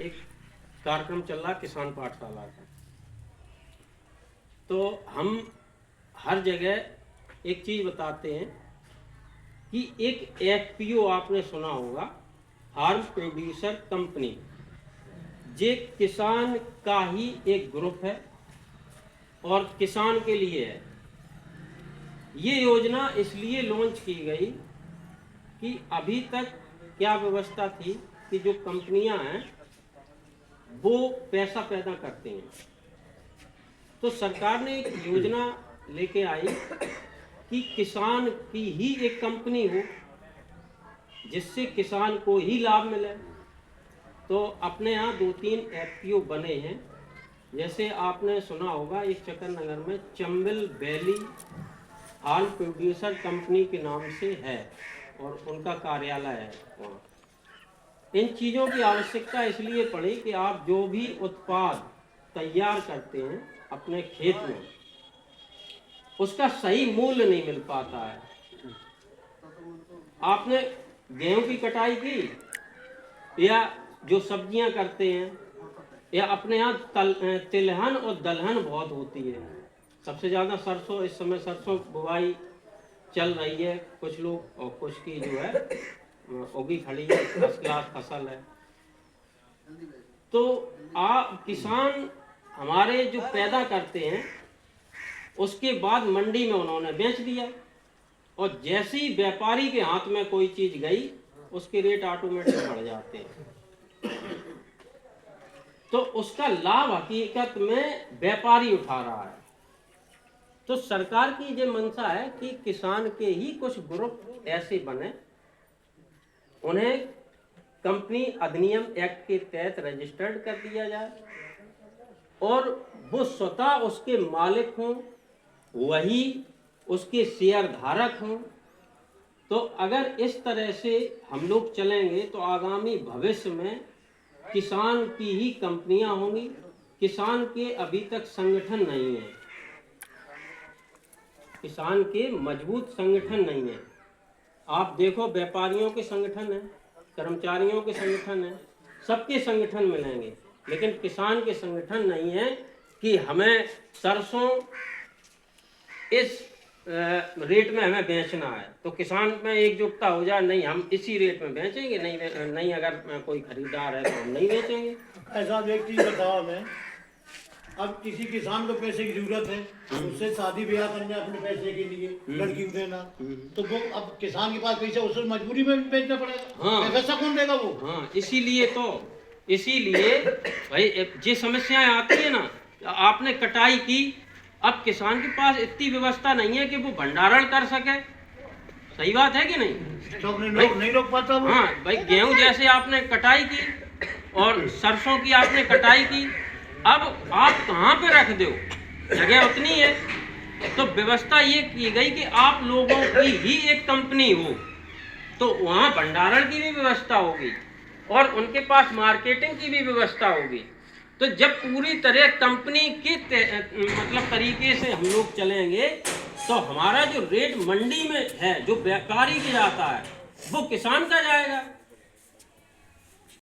एक कार्यक्रम चल रहा किसान पाठशाला का। तो हम हर जगह एक चीज़ बताते हैं कि एक एफपीओ आपने सुना होगा, फार्म प्रोड्यूसर कंपनी, ये किसान का ही एक ग्रुप है और किसान के लिए है। ये योजना इसलिए लॉन्च की गई कि अभी तक क्या व्यवस्था थी कि जो कंपनियां हैं वो पैसा पैदा करते हैं, तो सरकार ने एक योजना लेके आई कि किसान की ही एक कंपनी हो जिससे किसान को ही लाभ मिले। तो अपने यहाँ 2-3 एफपीओ बने हैं। जैसे आपने सुना होगा एक चक्कर नगर में Chambal valley farm producer company के नाम से है और उनका कार्यालय है वहाँ। इन चीज़ों की आवश्यकता इसलिए पड़ी कि आप जो भी उत्पाद तैयार करते हैं अपने खेत में, उसका सही मूल्य नहीं मिल पाता है। आपने गेहूं की कटाई की या जो सब्जियां करते हैं, या अपने यहाँ तिलहन और दलहन बहुत होती है। सबसे ज़्यादा सरसों, इस समय सरसों बुवाई चल रही है, कुछ लोग और कुछ की जो है उगी खड़ी है, फर्स्ट क्लास फसल है। तो किसान हमारे जो पैदा करते हैं उसके बाद मंडी में उन्होंने बेच दिया, और जैसे ही व्यापारी के हाथ में कोई चीज गई उसके रेट ऑटोमेटिक बढ़ जाते हैं। तो उसका लाभ हकीकत में व्यापारी उठा रहा है। तो सरकार की ये मंशा है कि किसान के ही कुछ ग्रुप ऐसे बने, उन्हें कंपनी अधिनियम एक्ट के तहत रजिस्टर्ड कर दिया जाए और वो स्वतः उसके मालिक हों, वही उसके शेयर धारक हों। तो अगर इस तरह से हम लोग चलेंगे तो आगामी भविष्य में किसान की ही कंपनियां होंगी। किसान के अभी तक संगठन नहीं है, किसान के मजबूत संगठन नहीं है। आप देखो व्यापारियों के संगठन है, कर्मचारियों के संगठन है, सबके संगठन मिलेंगे, लेकिन किसान के संगठन नहीं है कि हमें सरसों इस रेट में हमें बेचना है तो किसान में एकजुटता हो जाए, नहीं हम इसी रेट में बेचेंगे, नहीं अगर कोई खरीदार है तो हम नहीं बेचेंगे। ऐसा एक चीज बताओ हमें, अब किसी किसान को पैसे की जरूरत है, उससे शादी ब्याह करना अपने पैसे के लिए, लड़की को देना, तो वो अब किसान के पास पैसा, उसको मजबूरी में भी बेचना पड़ेगा। हाँ, पैसा कौन देगा वो? हाँ, इसीलिए भाई ये समस्याएं आती है ना। आपने कटाई की, अब किसान के पास इतनी व्यवस्था नहीं है कि वो भंडारण कर सके। सही बात है कि नहीं? नहीं रोक पाता वो। हाँ भाई, गेहूं जैसे आपने कटाई की और सरसों की आपने कटाई की, अब आप कहाँ पे रख दो, जगह उतनी है। तो व्यवस्था ये की गई कि आप लोगों की ही एक कंपनी हो, तो वहाँ भंडारण की भी व्यवस्था होगी और उनके पास मार्केटिंग की भी व्यवस्था होगी। तो जब पूरी तरह कंपनी के मतलब तरीके से हम लोग चलेंगे तो हमारा जो रेट मंडी में है, जो व्यापारी के जाता है, वो किसान का जाएगा।